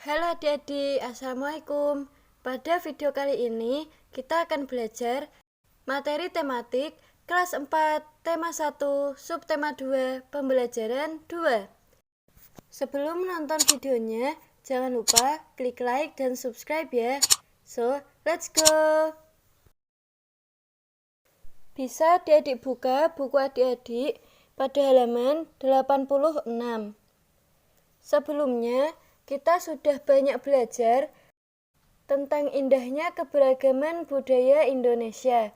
Halo adik-adik, Assalamualaikum. Pada video kali ini, kita akan belajar materi tematik kelas 4, tema 1, subtema 2, pembelajaran 2. Sebelum menonton videonya, jangan lupa klik like dan subscribe ya. So, let's go! Bisa adik-adik buka buku adik-adik pada halaman 86. Sebelumnya, kita sudah banyak belajar tentang indahnya keberagaman budaya Indonesia.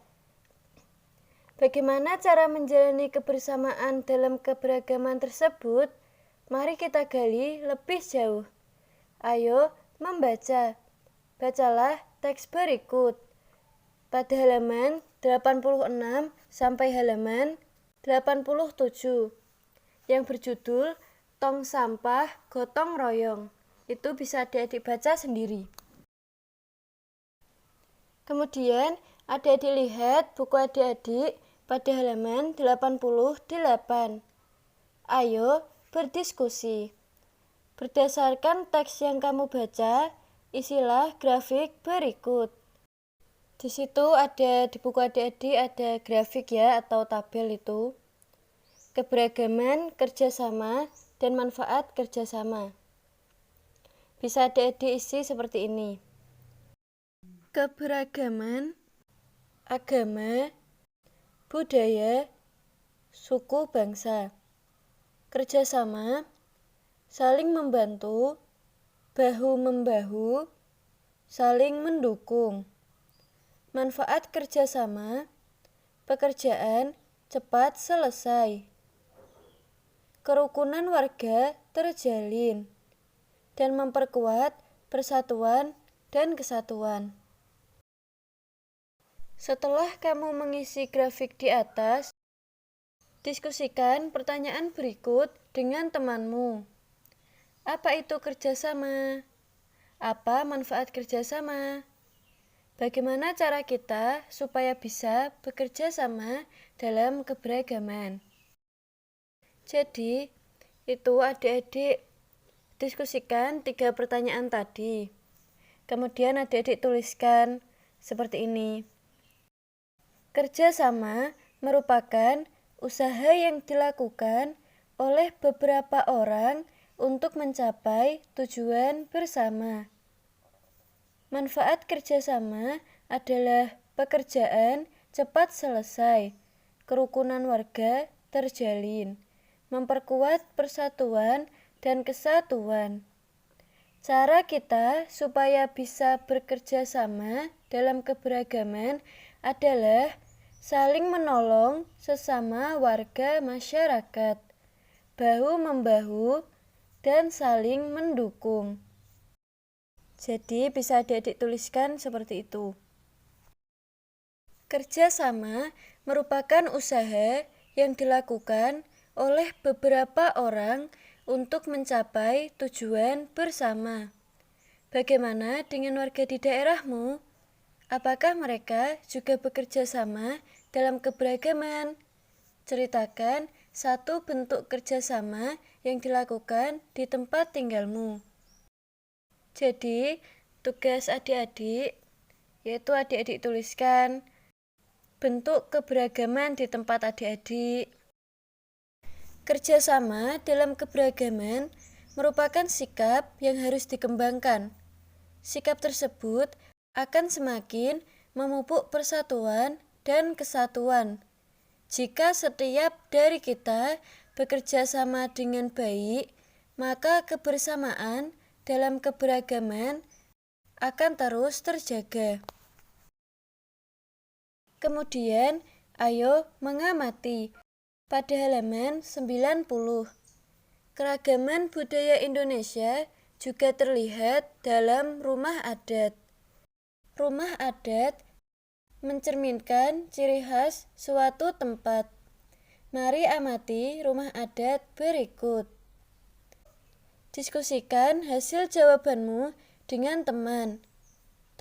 Bagaimana cara menjalani kebersamaan dalam keberagaman tersebut? Mari kita gali lebih jauh. Ayo membaca. Bacalah teks berikut. Pada halaman 86 sampai halaman 87 yang berjudul Tong sampah gotong royong. Itu bisa adik-adik baca sendiri. Kemudian adik-adik lihat buku adik-adik pada halaman 88. Ayo berdiskusi. Berdasarkan teks yang kamu baca, isilah grafik berikut. Di situ di buku adik-adik ada grafik ya atau tabel itu. Keberagaman, kerjasama, dan manfaat kerjasama. Bisa adik-adik isi seperti ini. Keberagaman, agama, budaya, suku bangsa. Kerjasama, saling membantu, bahu-membahu, saling mendukung. Manfaat kerjasama, pekerjaan cepat selesai. Kerukunan warga terjalin dan memperkuat persatuan dan kesatuan. Setelah kamu mengisi grafik di atas, diskusikan pertanyaan berikut dengan temanmu. Apa itu kerjasama? Apa manfaat kerjasama? Bagaimana cara kita supaya bisa bekerja sama dalam keberagaman? Jadi, itu adik-adik diskusikan 3 pertanyaan tadi. Kemudian adik-adik tuliskan seperti ini. Kerjasama merupakan usaha yang dilakukan oleh beberapa orang untuk mencapai tujuan bersama. Manfaat kerjasama adalah pekerjaan cepat selesai, kerukunan warga terjalin, memperkuat persatuan dan kesatuan. Cara kita supaya bisa bekerja sama dalam keberagaman adalah saling menolong sesama warga masyarakat, bahu-membahu, dan saling mendukung. Jadi bisa adik-adik tuliskan seperti itu. Kerjasama merupakan usaha yang dilakukan oleh beberapa orang untuk mencapai tujuan bersama. Bagaimana dengan warga di daerahmu? Apakah mereka juga bekerja sama dalam keberagaman? Ceritakan satu bentuk kerjasama yang dilakukan di tempat tinggalmu. Jadi, tugas adik-adik, yaitu adik-adik tuliskan bentuk keberagaman di tempat adik-adik. Kerjasama dalam keberagaman merupakan sikap yang harus dikembangkan. Sikap tersebut akan semakin memupuk persatuan dan kesatuan. Jika setiap dari kita bekerja sama dengan baik, maka kebersamaan dalam keberagaman akan terus terjaga. Kemudian, ayo mengamati pada halaman 90. Keragaman budaya Indonesia juga terlihat dalam rumah adat. Rumah adat mencerminkan ciri khas suatu tempat. Mari amati rumah adat berikut. Diskusikan hasil jawabanmu dengan teman.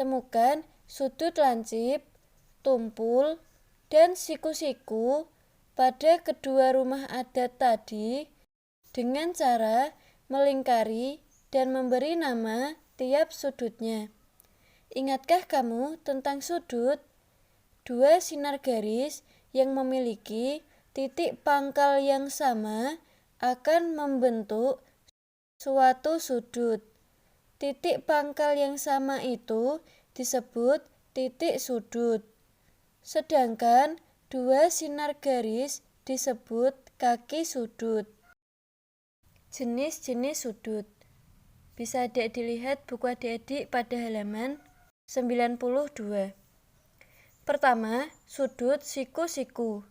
Temukan sudut lancip, tumpul, dan siku-siku pada kedua rumah adat tadi dengan cara melingkari dan memberi nama tiap sudutnya. Ingatkah kamu tentang sudut? Dua sinar garis yang memiliki titik pangkal yang sama akan membentuk suatu sudut. Titik pangkal yang sama itu disebut titik sudut. Sedangkan dua sinar garis disebut kaki sudut. Jenis-jenis sudut. Bisa adik dilihat buku adik-adik pada halaman 92. Pertama, sudut siku-siku.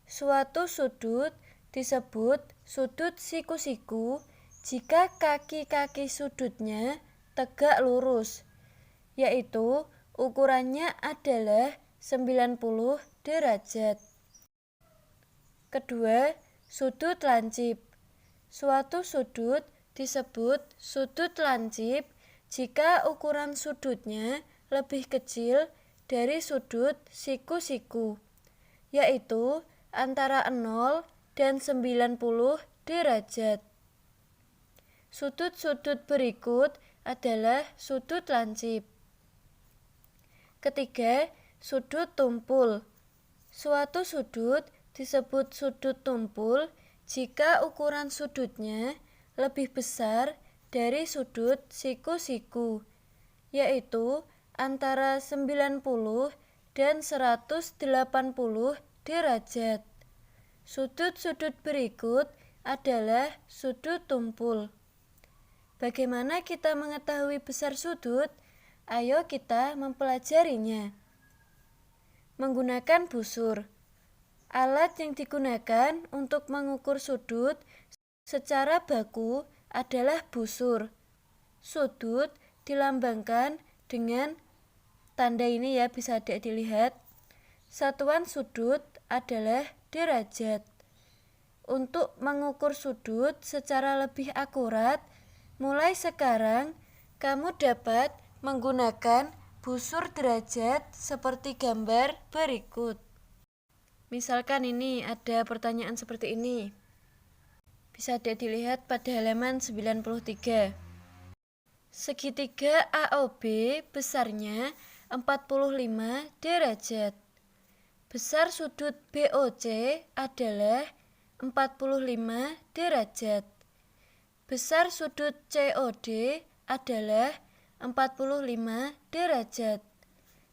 Suatu sudut disebut sudut siku-siku jika kaki-kaki sudutnya tegak lurus, yaitu ukurannya adalah 90 derajat. Kedua, sudut lancip. Suatu sudut disebut sudut lancip jika ukuran sudutnya lebih kecil dari sudut siku-siku, yaitu antara 0 dan 90 derajat. Sudut-sudut berikut adalah sudut lancip. Ketiga, sudut tumpul. Suatu sudut disebut sudut tumpul jika ukuran sudutnya lebih besar dari sudut siku-siku, yaitu antara 90 dan 180 derajat. Sudut-sudut berikut adalah sudut tumpul. Bagaimana kita mengetahui besar sudut? Ayo kita mempelajarinya. Menggunakan busur. Alat yang digunakan untuk mengukur sudut secara baku adalah busur. Sudut dilambangkan dengan tanda ini ya, bisa adik dilihat. Satuan sudut adalah derajat. Untuk mengukur sudut secara lebih akurat, mulai sekarang kamu dapat menggunakan busur derajat seperti gambar berikut. Misalkan ini ada pertanyaan seperti ini. Bisa dilihat pada halaman 93. Segitiga AOB besarnya 45 derajat. Besar sudut BOC adalah 45 derajat. Besar sudut COD adalah 45 derajat.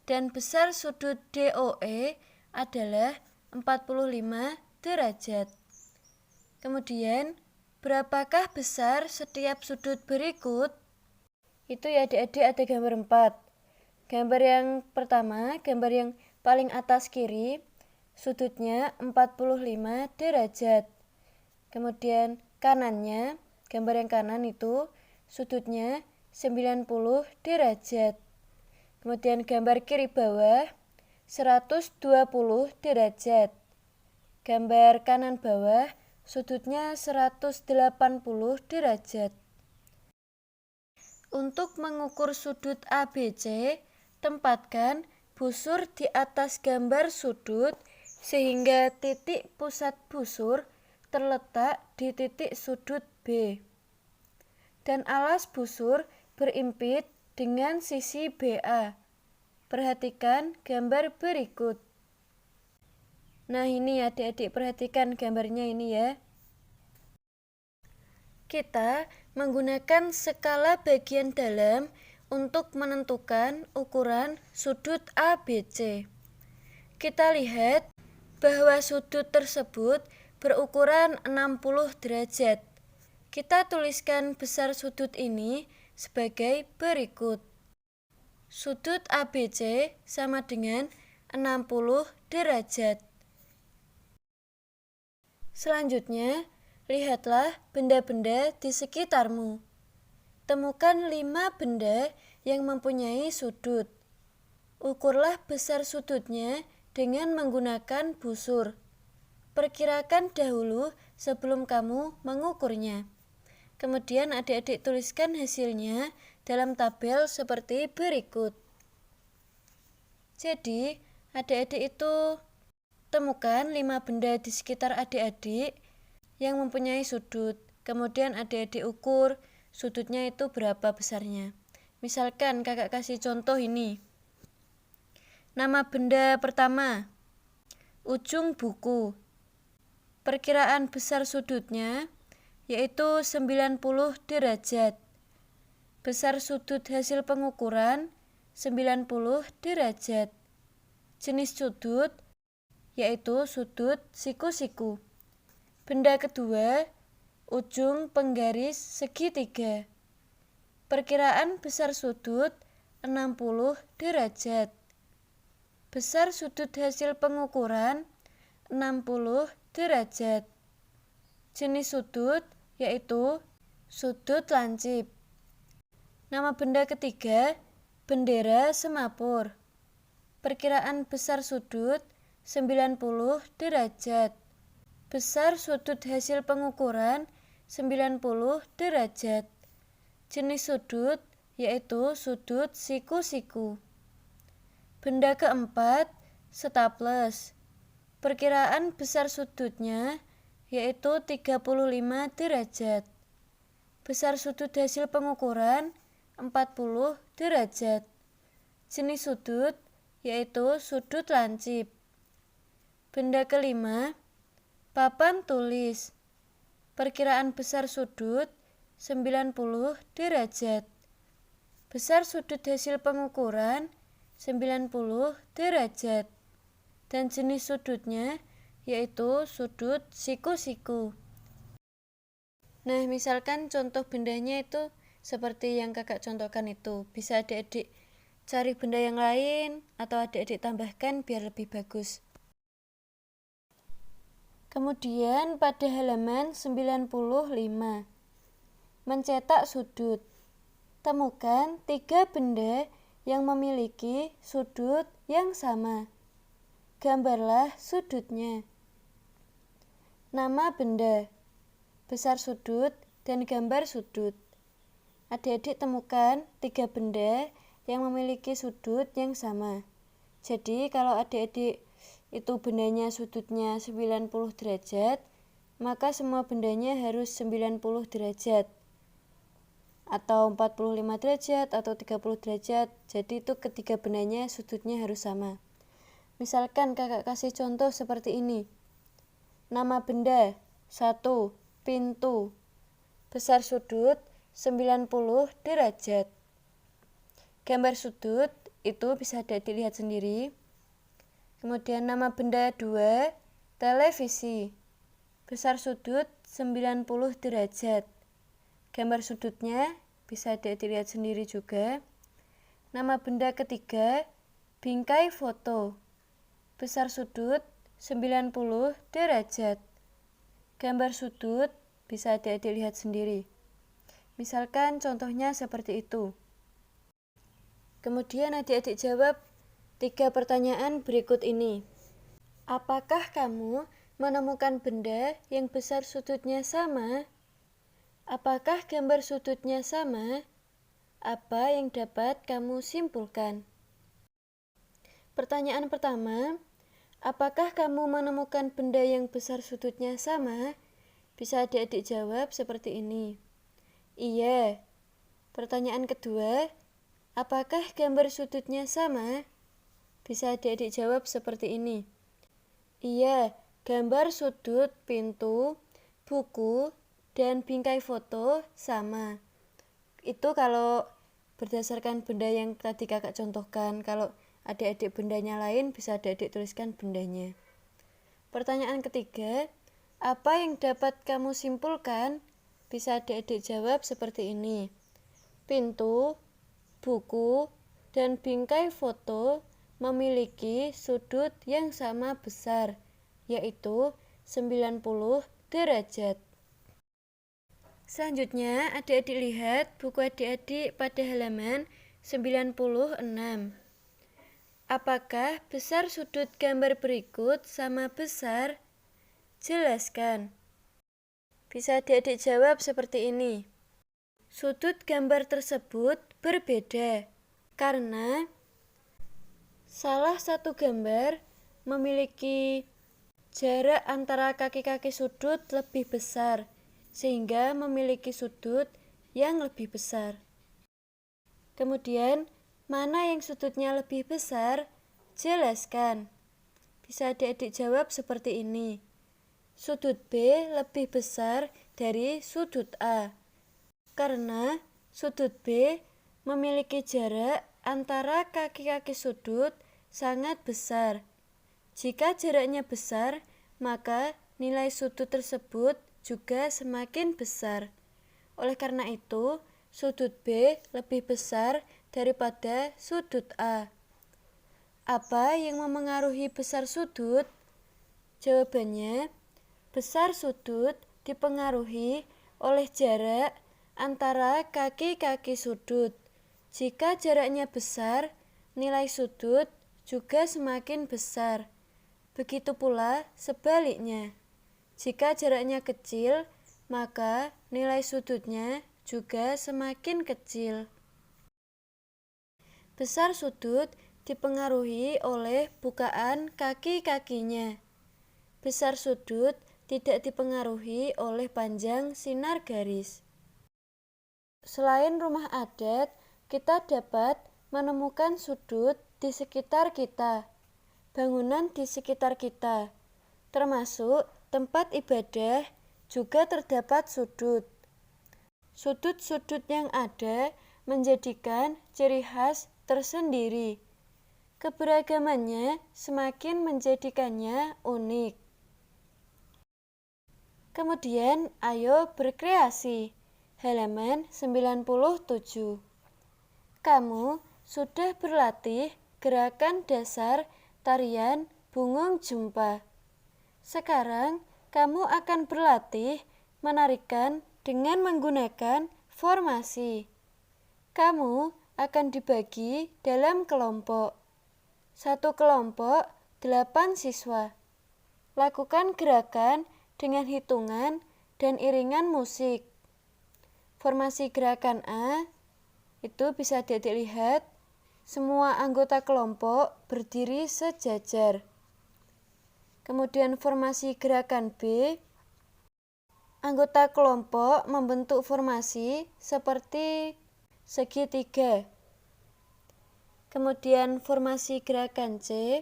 Dan besar sudut DOE adalah 45 derajat. Kemudian, berapakah besar setiap sudut berikut? Itu ya adik-adik, ada gambar 4. Gambar yang pertama, gambar yang paling atas kiri, sudutnya 45 derajat. Kemudian kanannya, gambar yang kanan itu sudutnya 90 derajat. Kemudian gambar kiri bawah 120 derajat. Gambar kanan bawah sudutnya 180 derajat. Untuk mengukur sudut ABC, tempatkan busur di atas gambar sudut sehingga titik pusat busur terletak di titik sudut B. Dan alas busur berimpit dengan sisi BA. Perhatikan gambar berikut. Nah ini adik-adik, perhatikan gambarnya ini ya. Kita menggunakan skala bagian dalam untuk menentukan ukuran sudut ABC. Kita lihat bahwa sudut tersebut berukuran 60 derajat. Kita tuliskan besar sudut ini sebagai berikut. Sudut ABC sama dengan 60 derajat. Selanjutnya, lihatlah benda-benda di sekitarmu. Temukan 5 benda yang mempunyai sudut. Ukurlah besar sudutnya dengan menggunakan busur. Perkirakan dahulu sebelum kamu mengukurnya. Kemudian adik-adik tuliskan hasilnya dalam tabel seperti berikut. Jadi, adik-adik itu temukan 5 benda di sekitar adik-adik yang mempunyai sudut. Kemudian adik-adik ukur sudutnya itu berapa besarnya. Misalkan kakak kasih contoh ini. Nama benda pertama, ujung buku. Perkiraan besar sudutnya yaitu 90 derajat. Besar sudut hasil pengukuran 90 derajat. Jenis sudut yaitu sudut siku-siku. Benda kedua, ujung penggaris segitiga. Perkiraan besar sudut 60 derajat. Besar sudut hasil pengukuran 60 derajat. Jenis sudut yaitu sudut lancip. Nama benda ketiga, bendera semapur. Perkiraan besar sudut 90 derajat. Besar sudut hasil pengukuran 90 derajat. Jenis sudut yaitu sudut siku-siku. Benda keempat, staples. Perkiraan besar sudutnya yaitu 35 derajat. Besar sudut hasil pengukuran 40 derajat. Jenis sudut yaitu sudut lancip. Benda kelima, papan tulis. Perkiraan besar sudut 90 derajat. Besar sudut hasil pengukuran 90 derajat. Dan jenis sudutnya yaitu sudut siku-siku. Nah, misalkan contoh bendanya itu seperti yang kakak contohkan itu. Bisa adik-adik cari benda yang lain atau adik-adik tambahkan biar lebih bagus. Kemudian pada halaman 95, mencetak sudut. Temukan 3 benda yang memiliki sudut yang sama. Gambarlah sudutnya. Nama benda, besar sudut, dan gambar sudut. Adik-adik temukan 3 benda yang memiliki sudut yang sama. Jadi kalau adik-adik itu bendanya sudutnya 90 derajat, maka semua bendanya harus 90 derajat atau 45 derajat atau 30 derajat. Jadi itu ketiga bendanya sudutnya harus sama. Misalkan kakak kasih contoh seperti ini. Nama benda 1, pintu. Besar sudut 90 derajat. Gambar sudut itu bisa dilihat sendiri. Kemudian nama benda 2, televisi. Besar sudut 90 derajat. Gambar sudutnya bisa dilihat sendiri juga. Nama benda ketiga, bingkai foto. Besar sudut 90 derajat. Gambar sudut bisa dilihat sendiri. Misalkan contohnya seperti itu. Kemudian adik-adik jawab 3 pertanyaan berikut ini. Apakah kamu menemukan benda yang besar sudutnya sama? Apakah gambar sudutnya sama? Apa yang dapat kamu simpulkan? Pertanyaan pertama, apakah kamu menemukan benda yang besar sudutnya sama? Bisa adik-adik jawab seperti ini. Iya. Pertanyaan kedua, apakah gambar sudutnya sama? Bisa adik-adik jawab seperti ini. Iya, gambar sudut pintu, buku, dan bingkai foto sama. Itu kalau berdasarkan benda yang tadi kakak contohkan. Kalau adik-adik bendanya lain, bisa adik-adik tuliskan bendanya. Pertanyaan ketiga, apa yang dapat kamu simpulkan? Bisa adik-adik jawab seperti ini. Pintu, buku, dan bingkai foto memiliki sudut yang sama besar, yaitu 90 derajat. Selanjutnya, adik-adik lihat buku adik-adik pada halaman 96. Apakah besar sudut gambar berikut sama besar? Jelaskan. Bisa adik-adik jawab seperti ini. Sudut gambar tersebut berbeda karena salah satu gambar memiliki jarak antara kaki-kaki sudut lebih besar, sehingga memiliki sudut yang lebih besar. Kemudian, mana yang sudutnya lebih besar? Jelaskan. Bisa adik-adik jawab seperti ini. Sudut B lebih besar dari sudut A. Karena sudut B memiliki jarak antara kaki-kaki sudut sangat besar. Jika jaraknya besar, maka nilai sudut tersebut juga semakin besar. Oleh karena itu, sudut B lebih besar daripada sudut A. Apa yang memengaruhi besar sudut? Jawabannya, besar sudut dipengaruhi oleh jarak antara kaki-kaki sudut. Jika jaraknya besar, nilai sudut juga semakin besar. Begitu pula sebaliknya. Jika jaraknya kecil, maka nilai sudutnya juga semakin kecil. Besar sudut dipengaruhi oleh bukaan kaki-kakinya. Besar sudut tidak dipengaruhi oleh panjang sinar garis. Selain rumah adat, kita dapat menemukan sudut di sekitar kita, bangunan di sekitar kita, termasuk tempat ibadah juga terdapat sudut. Sudut-sudut yang ada menjadikan ciri khas tersendiri. Keberagamannya semakin menjadikannya unik. Kemudian, ayo berkreasi. Halaman 97. Kamu sudah berlatih gerakan dasar tarian Bungung Jumpa. Sekarang, kamu akan berlatih menarikan dengan menggunakan formasi. Kamu akan dibagi dalam kelompok. Satu kelompok 8 siswa. Lakukan gerakan dengan hitungan dan iringan musik. Formasi gerakan A itu bisa dilihat, semua anggota kelompok berdiri sejajar. Kemudian formasi gerakan B, anggota kelompok membentuk formasi seperti segitiga. Kemudian formasi gerakan C,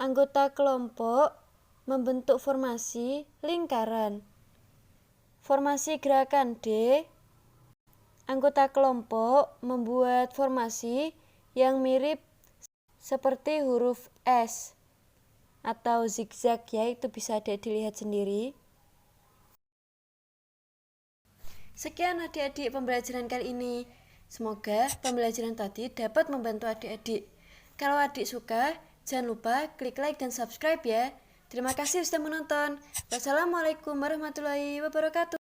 anggota kelompok membentuk formasi lingkaran. Formasi gerakan D, anggota kelompok membuat formasi yang mirip seperti huruf S atau zigzag ya, itu bisa dilihat sendiri. Sekian adik-adik pembelajaran kali ini. Semoga pembelajaran tadi dapat membantu adik-adik. Kalau adik suka, jangan lupa klik like dan subscribe ya. Terima kasih sudah menonton. Wassalamualaikum warahmatullahi wabarakatuh.